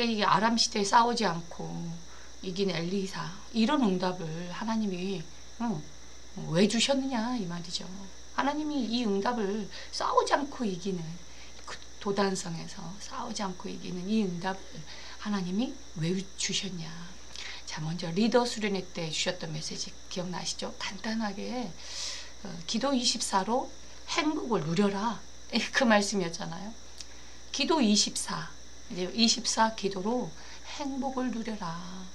이 아람 시대에 싸우지 않고 이긴 엘리사, 이런 응답을 하나님이 왜 주셨느냐 이 말이죠. 하나님이 이 응답을 싸우지 않고 이기는, 그 도단성에서 싸우지 않고 이기는 이 응답을 하나님이 왜 주셨냐. 자, 먼저 리더 수련회 때 주셨던 메시지 기억나시죠? 간단하게 기도 24로 행복을 누려라, 그 말씀이었잖아요. 기도 24, 이제 24 기도로 행복을 누려라.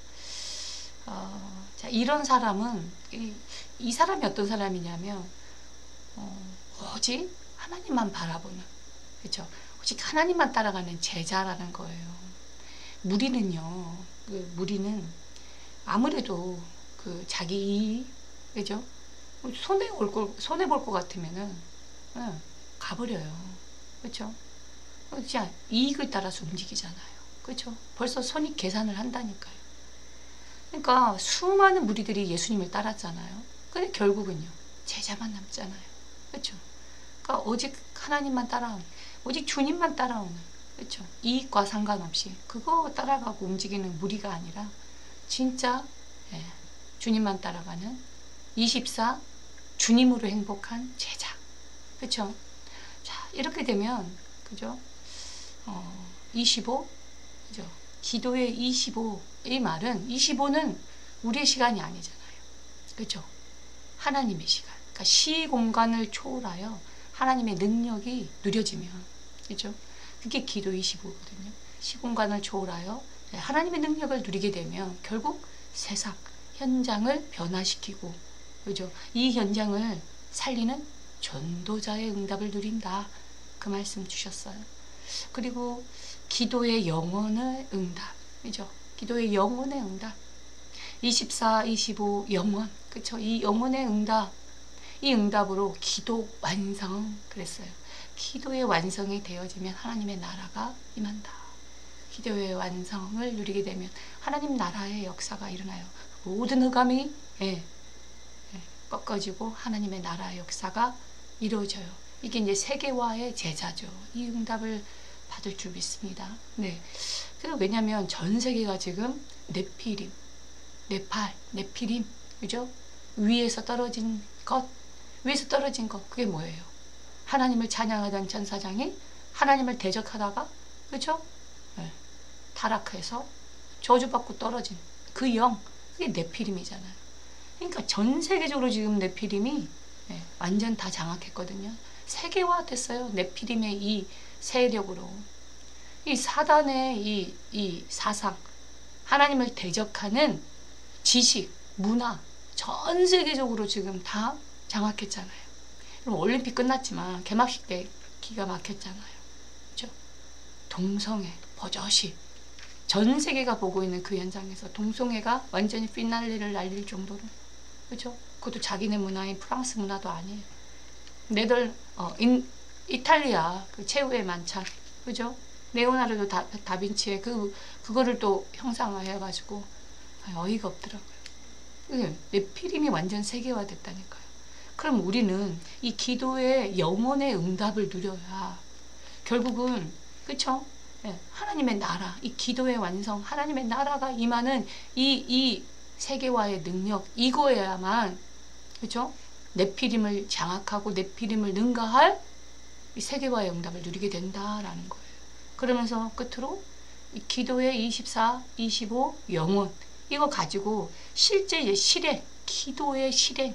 자, 이런 사람은 이 사람이 어떤 사람이냐면 오직 하나님만 바라보는, 그렇죠? 오직 하나님만 따라가는 제자라는 거예요. 무리는요, 무리는 아무래도 자기 이익, 그죠? 손해 볼 것 같으면은 가버려요, 그렇죠? 자, 이익을 따라서 움직이잖아요, 그렇죠? 벌써 손익 계산을 한다니까요. 그러니까 수많은 무리들이 예수님을 따랐잖아요. 근데 결국은요, 제자만 남잖아요, 그렇죠? 그러니까 오직 하나님만 따라오는, 오직 주님만 따라오는, 그렇죠? 이익과 상관없이 그거 따라가고 움직이는 무리가 아니라 진짜 주님만 따라가는 24 주님으로 행복한 제자, 그렇죠? 자, 이렇게 되면, 그죠? 25, 그죠? 기도의 25, 이 말은 25는 우리의 시간이 아니잖아요, 그렇죠? 하나님의 시간, 그러니까 시공간을 초월하여 하나님의 능력이 누려지면, 그렇죠? 그게 기도 25거든요. 시공간을 초월하여 하나님의 능력을 누리게 되면 결국 세상 현장을 변화시키고, 그죠? 이 현장을 살리는 전도자의 응답을 누린다, 그 말씀 주셨어요. 그리고 기도의 영혼의 응답, 그죠? 기도의 영혼의 응답, 24, 25 영혼, 그쵸? 이 영혼의 응답, 이 응답으로 기도 완성, 그랬어요. 기도의 완성이 되어지면 하나님의 나라가 임한다. 기도의 완성을 누리게 되면 하나님 나라의 역사가 일어나요. 모든 흑암이 꺾어지고 하나님의 나라의 역사가 이루어져요. 이게 이제 세계화의 제자죠. 이 응답을 받을 줄 믿습니다. 네. 왜냐하면 전 세계가 지금 네피림, 네피림, 그죠? 위에서 떨어진 것, 그게 뭐예요? 하나님을 찬양하던 천사장이 하나님을 대적하다가, 그죠? 타락해서 저주받고 떨어진 그 영, 그게 네피림이잖아요. 그러니까 전 세계적으로 지금 네피림이 완전 다 장악했거든요. 세계화 됐어요. 네피림의 이 세력으로. 이 사단의 이 사상, 하나님을 대적하는 지식, 문화, 전 세계적으로 지금 다 장악했잖아요. 그럼 올림픽 끝났지만 개막식 때 기가 막혔잖아요, 그렇죠? 동성애 버젓이 전 세계가 보고 있는 그 현장에서 동성애가 완전히 피날레를 날릴 정도로, 그렇죠? 그것도 자기네 문화인 프랑스 문화도 아니에요. 이탈리아 그 최후의 만찬, 그죠? 레오나르도 다빈치의 그거를 또 형상화해가지고 어이가 없더라고요. 네피림이 완전 세계화 됐다니까요. 그럼 우리는 이 기도의 영혼의 응답을 누려야 결국은, 그쵸? 하나님의 나라, 이 기도의 완성, 하나님의 나라가 임하는 이 세계화의 능력, 이거에야만, 그쵸? 네피림을 장악하고 네피림을 능가할 이 세계화의 응답을 누리게 된다라는 거예요. 그러면서 끝으로 이 기도의 24, 25 영혼, 이거 가지고 실제 이제 실행, 기도의 실행.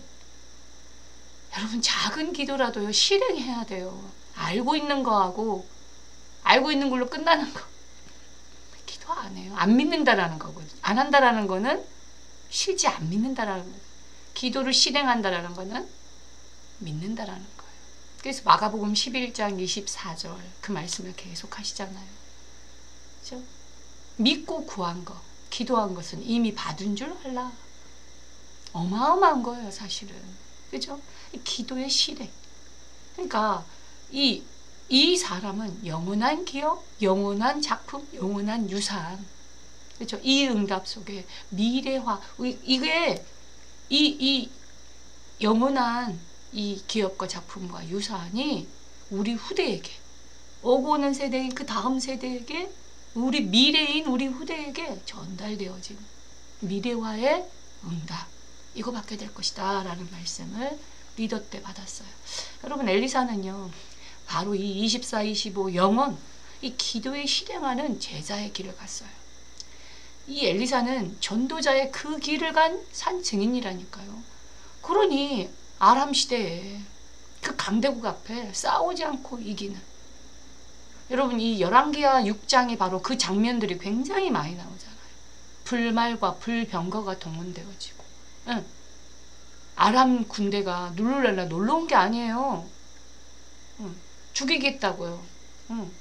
여러분, 작은 기도라도요, 실행해야 돼요. 알고 있는 거하고 알고 있는 걸로 끝나는 거 기도 안 해요. 안 믿는다라는 거거든요. 안 한다라는 거는 실제 안 믿는다라는 거예요. 기도를 실행한다라는 거는 믿는다라는 거예요. 그래서 마가복음 11장 24절 그 말씀을 계속 하시잖아요. 그렇죠? 믿고 구한 거, 기도한 것은 이미 받은 줄 알라. 어마어마한 거예요, 사실은. 그죠? 기도의 실행. 그러니까 이 사람은 영원한 기업, 영원한 작품, 영원한 유산. 그렇죠? 이 응답 속에 미래화, 이게 이 영원한 이 기업과 작품과 유산이 우리 후대에게, 오고 오는 세대인 그 다음 세대에게 우리 미래인 우리 후대에게 전달되어진 미래와의 응답, 이거 받게 될 것이다 라는 말씀을 리더 때 받았어요. 여러분, 엘리사는요 바로 이 24, 25 영원, 이 기도에 실행하는 제자의 길을 갔어요. 이 엘리사는 전도자의 그 길을 간 산 증인이라니까요. 그러니 아람 시대에 그 강대국 앞에 싸우지 않고 이기는, 여러분 이 열왕기하 6장에 바로 그 장면들이 굉장히 많이 나오잖아요. 불말과 불병거가 동원되어지고, 응. 아람 군대가 룰루랄라 놀러 온 게 아니에요. 응. 죽이겠다고요. 응.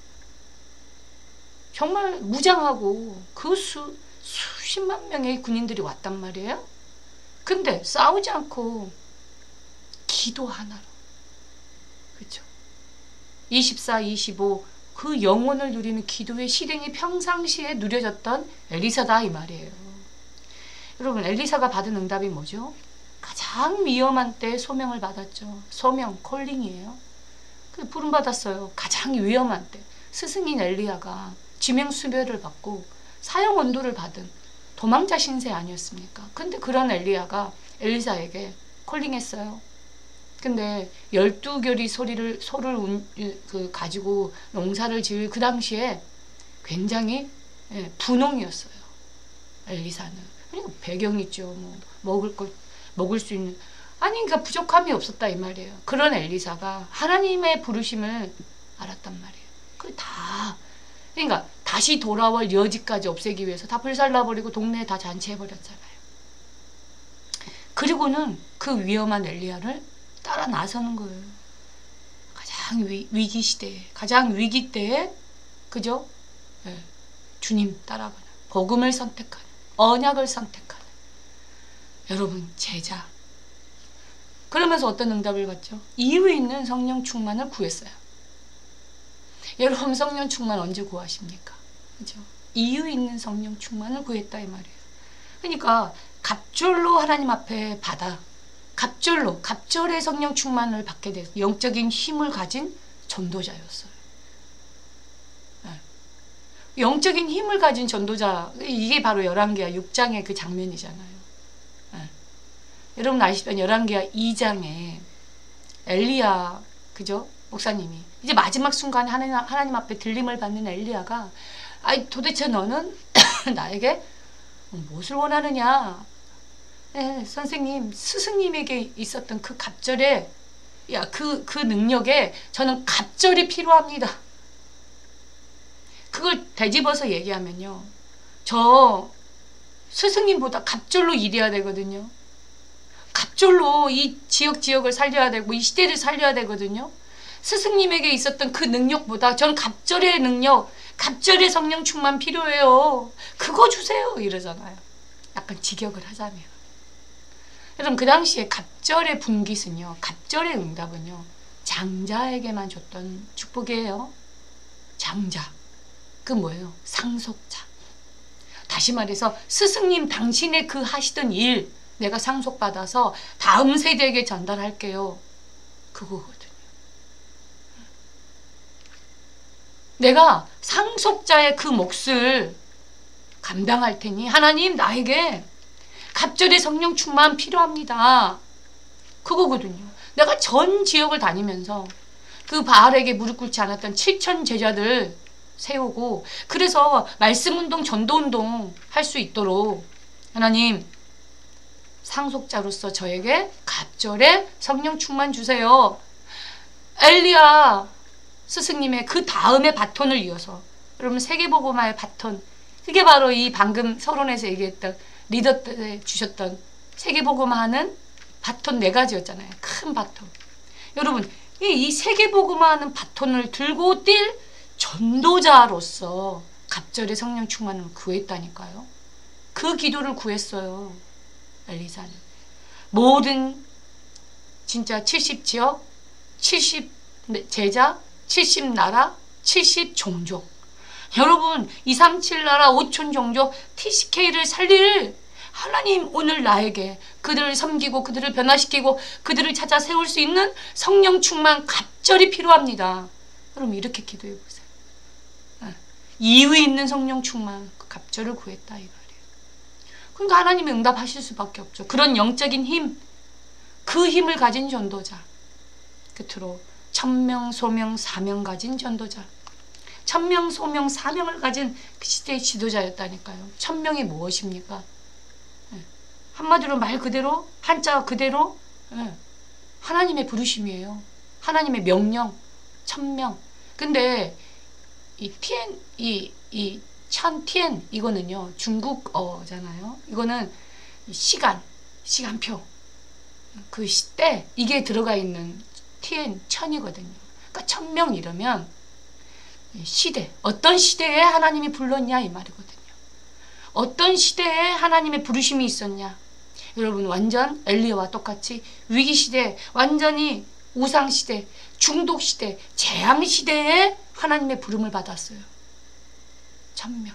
정말 무장하고 그 수십만 명의 군인들이 왔단 말이에요. 근데 싸우지 않고 기도 하나로, 그렇죠? 24, 25 그 영혼을 누리는 기도의 실행이 평상시에 누려졌던 엘리사다 이 말이에요. 여러분, 엘리사가 받은 응답이 뭐죠? 가장 위험한 때 소명을 받았죠. 소명, 콜링이에요. 그 부름 받았어요. 가장 위험한 때 스승인 엘리야가 지명수배를 받고 사형 언도를 받은 도망자 신세 아니었습니까? 근데 그런 엘리야가 엘리사에게 콜링했어요. 근데 12결이 소를 가지고 농사를 지을 그 당시에 굉장히 분홍이었어요. 엘리사는. 그러니까 배경이 있죠. 뭐 먹을 수 있는, 아니 그러니까 부족함이 없었다 이 말이에요. 그런 엘리사가 하나님의 부르심을 알았단 말이에요. 그러니까 다시 돌아올 여지까지 없애기 위해서 다 불살라버리고 동네에 다 잔치해버렸잖아요. 그리고는 그 위험한 엘리야를 따라 나서는 거예요. 가장 위기 시대에, 가장 위기 때에, 그죠? 네. 주님 따라가는, 복음을 선택하는, 언약을 선택하는 여러분 제자. 그러면서 어떤 응답을 받죠? 이유 있는 성령 충만을 구했어요. 여러분, 성령 충만 언제 구하십니까? 그죠? 이유 있는 성령 충만을 구했다 이 말이에요. 그러니까 갑절로 하나님 앞에 받아, 갑절의 성령 충만을 받게 돼서 영적인 힘을 가진 전도자였어요. 네. 영적인 힘을 가진 전도자, 이게 바로 열왕기하 6장의 그 장면이잖아요. 네. 여러분 아시다시피 열왕기하 2장에 엘리야, 그죠? 목사님이 이제 마지막 순간에 하나님 앞에 들림을 받는 엘리야가, 아이 도대체 너는 나에게 무엇을 원하느냐? 네, 선생님, 스승님에게 있었던 그 갑절에, 그 능력에 저는 갑절이 필요합니다. 그걸 되짚어서 얘기하면요, 저 스승님보다 갑절로 일해야 되거든요. 갑절로 이 지역을 살려야 되고 이 시대를 살려야 되거든요. 스승님에게 있었던 그 능력보다 전 갑절의 능력, 갑절의 성령 충만 필요해요. 그거 주세요 이러잖아요. 약간 직역을 하자면. 여러분, 그 당시에 갑절의 분깃은요, 갑절의 응답은요, 장자에게만 줬던 축복이에요. 장자. 그 뭐예요? 상속자. 다시 말해서 스승님 당신의 그 하시던 일 내가 상속받아서 다음 세대에게 전달할게요. 그거거든요. 내가 상속자의 그 몫을 감당할 테니 하나님 나에게 갑절의 성령 충만 필요합니다. 그거거든요. 내가 전 지역을 다니면서 그 바알에게 무릎 꿇지 않았던 7천 제자들 세우고, 그래서 말씀운동, 전도운동 할 수 있도록 하나님 상속자로서 저에게 갑절의 성령 충만 주세요. 엘리야 스승님의 그 다음에 바톤을 이어서, 여러분 세계복음화의 바톤, 그게 바로 이 방금 서론에서 얘기했던 리더 때 주셨던 세계복음화하는 바톤 4가지였잖아요. 큰 바톤. 여러분 이 세계복음화하는 바톤을 들고 뛸 전도자로서 갑절의 성령 충만을 구했다니까요. 그 기도를 구했어요. 엘리사는 모든 진짜 70지역, 70 제자, 70나라, 70종족, 여러분 237나라 5천 종족 TCK를 살릴 하나님, 오늘 나에게 그들을 섬기고 그들을 변화시키고 그들을 찾아 세울 수 있는 성령 충만 갑절이 필요합니다. 여러분 이렇게 기도해 보세요. 이유 있는 성령 충만, 그 갑절을 구했다 이 말이에요. 그러니까 하나님이 응답하실 수밖에 없죠. 그런 영적인 힘, 그 힘을 가진 전도자, 끝으로 천명, 소명, 사명 가진 전도자, 천명, 소명, 사명을 가진 그 시대의 지도자였다니까요. 천명이 무엇입니까? 한마디로 말 그대로, 한자 그대로 하나님의 부르심이에요. 하나님의 명령, 천명. 근데 이 티엔, 이 천티엔 이거는요 중국어잖아요. 이거는 시간, 시간표, 그 시대 이게 들어가 있는 티엔 천이거든요. 그러니까 천명 이러면 시대, 어떤 시대에 하나님이 불렀냐 이 말이거든요. 어떤 시대에 하나님의 부르심이 있었냐. 여러분 완전 엘리야와 똑같이 위기시대, 완전히 우상시대, 중독시대, 재앙시대에 하나님의 부름을 받았어요. 천명.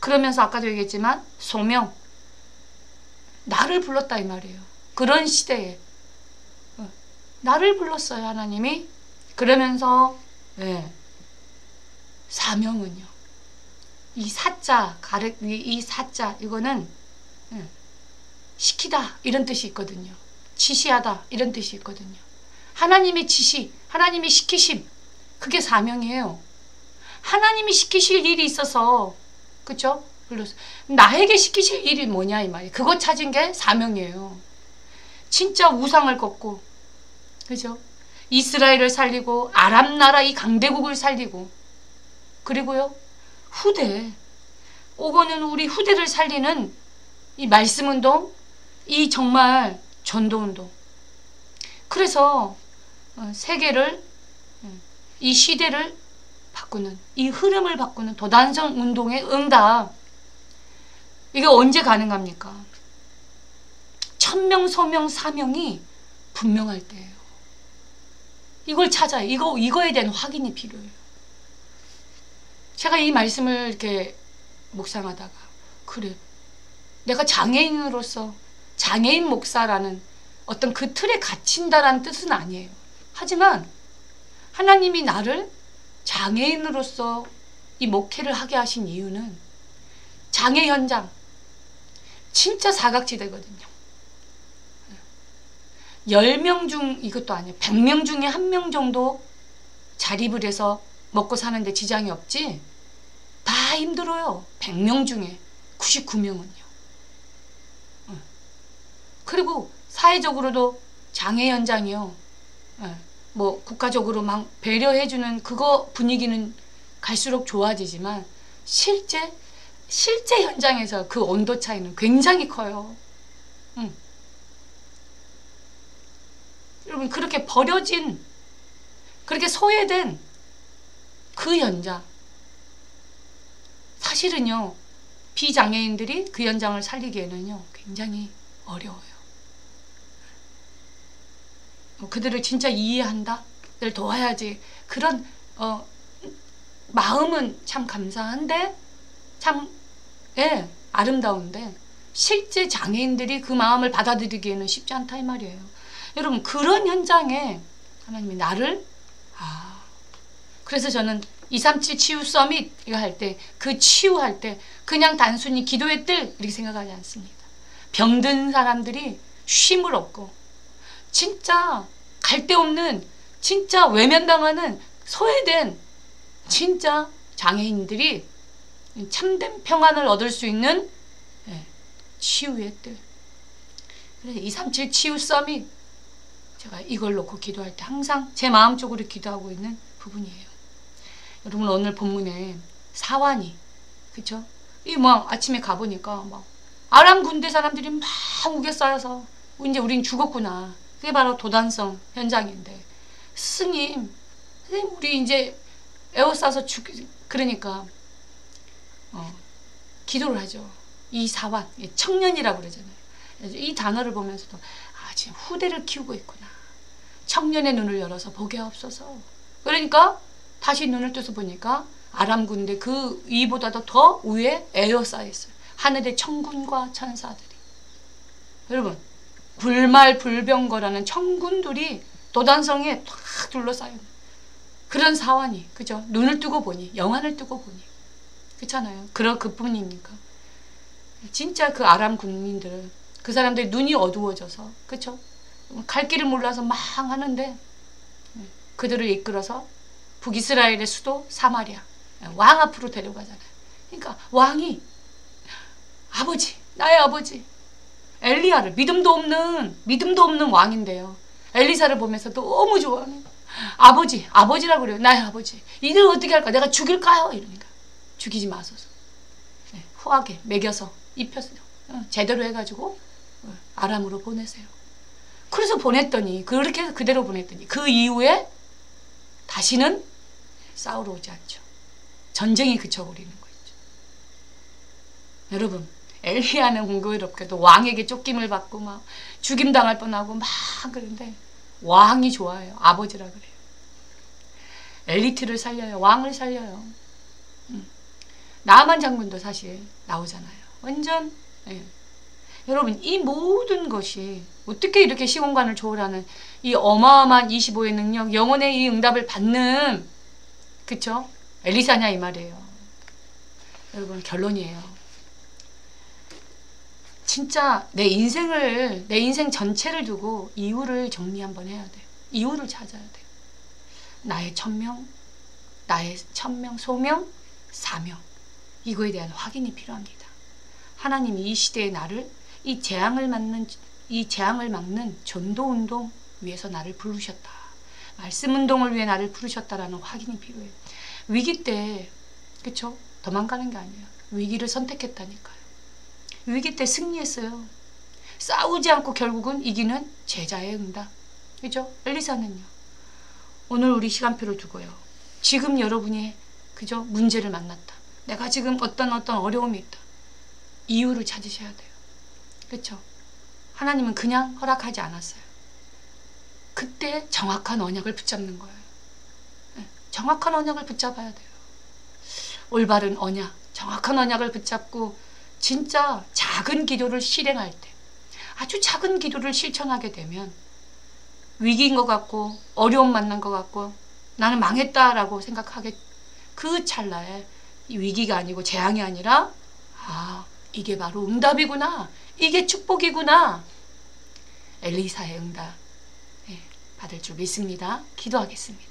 그러면서 아까도 얘기했지만 소명, 나를 불렀다 이 말이에요. 그런 시대에 나를 불렀어요 하나님이. 그러면서 사명은요, 이 사자, 이 사자 이거는 시키다 이런 뜻이 있거든요. 지시하다 이런 뜻이 있거든요. 하나님의 지시, 하나님의 시키심, 그게 사명이에요. 하나님이 시키실 일이 있어서, 그쵸? 나에게 시키실 일이 뭐냐 이 말이에요. 그거 찾은 게 사명이에요. 진짜 우상을 꺾고, 그죠? 이스라엘을 살리고 아람 나라 이 강대국을 살리고, 그리고요 후대, 오고는 우리 후대를 살리는 이 말씀운동, 이 정말 전도운동. 그래서 세계를, 이 시대를 바꾸는, 이 흐름을 바꾸는 도단성 운동의 응답, 이게 언제 가능합니까? 천명, 소명, 사명이 분명할 때예요. 이걸 찾아요. 이거에 대한 확인이 필요해요. 제가 이 말씀을 이렇게 묵상하다가, 그래, 내가 장애인으로서 장애인 목사라는 어떤 그 틀에 갇힌다라는 뜻은 아니에요. 하지만 하나님이 나를 장애인으로서 이 목회를 하게 하신 이유는 장애 현장, 진짜 사각지대거든요. 10명 중, 이것도 아니에요. 100명 중에 1명 정도 자립을 해서 먹고 사는데 지장이 없지, 다 힘들어요. 100명 중에 99명은요. 그리고 사회적으로도 장애 현장이요, 뭐 국가적으로 막 배려해주는 그거 분위기는 갈수록 좋아지지만 실제 현장에서 그 온도 차이는 굉장히 커요. 여러분, 그렇게 버려진, 그렇게 소외된 그 현장, 사실은요 비장애인들이 그 현장을 살리기에는요 굉장히 어려워요. 그들을 진짜 이해한다, 그들 도와야지, 그런 마음은 참 감사한데, 참 아름다운데 실제 장애인들이 그 마음을 받아들이기에는 쉽지 않다 이 말이에요. 여러분, 그런 현장에 하나님이 나를, 그래서 저는 237 치유 서밋 이거 할 때, 그 치유할 때 그냥 단순히 기도의 뜰 이렇게 생각하지 않습니다. 병든 사람들이 쉼을 얻고, 진짜 갈 데 없는, 진짜 외면당하는 소외된 진짜 장애인들이 참된 평안을 얻을 수 있는 치유의 뜰. 그래서 237 치유 서밋, 제가 이걸 놓고 기도할 때 항상 제 마음속으로 기도하고 있는 부분이에요. 여러분, 오늘 본문에 사환이, 그쵸? 이 뭐 아침에 가보니까 막 아람 군대 사람들이 막 우겨 쌓여서 이제 우린 죽었구나. 그게 바로 도단성 현장인데, 스님, 우리 이제 에워싸서 그러니까 기도를 하죠. 이 사환, 청년이라고 그러잖아요. 이 단어를 보면서도 지금 후대를 키우고 있구나. 청년의 눈을 열어서 보게 하옵소서. 그러니까 다시 눈을 떠서 보니까 아람 군대 그 위보다도 더 위에 에워싸여 있어요. 하늘의 천군과 천사들이. 여러분, 불말불병거라는 천군들이 도단성에 탁 둘러싸여 있는 그런 사환이, 그죠? 눈을 뜨고 보니, 영안을 뜨고 보니 그렇잖아요. 그뿐입니까? 진짜 그 아람 국민들은 그 사람들이 눈이 어두워져서 그쵸? 갈 길을 몰라서 막 하는데 그들을 이끌어서 북이스라엘의 수도 사마리아 왕 앞으로 데려가잖아요. 그러니까 왕이 아버지, 나의 아버지 엘리야를 믿음도 없는 왕인데요. 엘리사를 보면서 너무 좋아하는 아버지라고 그래요. 나의 아버지. 이들 어떻게 할까? 내가 죽일까요? 이러니까 죽이지 마소서. 후하게 먹여서 입혀서 제대로 해가지고 아람으로 보내세요. 그래서 보냈더니 그렇게 해서 그대로 보냈더니 그 이후에 다시는 싸우러 오지 않죠. 전쟁이 그쳐버리는 거죠. 여러분 엘리야는 공교롭게도 왕에게 쫓김을 받고 막 죽임당할 뻔하고 막 그런데 왕이 좋아해요. 아버지라 그래요. 엘리트를 살려요. 왕을 살려요. 나아만 장군도 사실 나오잖아요. 완전 여러분 이 모든 것이 어떻게 이렇게 시공간을 초월하는 이 어마어마한 25의 능력, 영혼의 이 응답을 받는 그쵸? 엘리사냐 이 말이에요. 여러분 결론이에요. 진짜 내 인생 전체를 두고 이유를 정리 한번 해야 돼요. 이유를 찾아야 돼요. 나의 천명, 소명, 사명. 이거에 대한 확인이 필요합니다. 하나님이 이 시대의 나를 이 재앙을 막는 전도운동 위해서 나를 부르셨다. 말씀운동을 위해 나를 부르셨다라는 확인이 필요해요. 위기 때 그쵸? 도망가는 게 아니에요. 위기를 선택했다니까요. 위기 때 승리했어요. 싸우지 않고 결국은 이기는 제자의 응답. 그죠? 엘리사는요. 오늘 우리 시간표를 두고요. 지금 여러분이 그죠? 문제를 만났다. 내가 지금 어떤 어려움이 있다. 이유를 찾으셔야 돼요. 그렇죠? 하나님은 그냥 허락하지 않았어요. 그때 정확한 언약을 붙잡는 거예요. 정확한 언약을 붙잡아야 돼요. 올바른 언약, 정확한 언약을 붙잡고 진짜 작은 기도를 실행할 때 아주 작은 기도를 실천하게 되면 위기인 것 같고 어려움 만난 것 같고 나는 망했다라고 생각하게 그 찰나에 이 위기가 아니고 재앙이 아니라 이게 바로 응답이구나. 이게 축복이구나. 엘리사의 응답 받을 줄 믿습니다. 기도하겠습니다.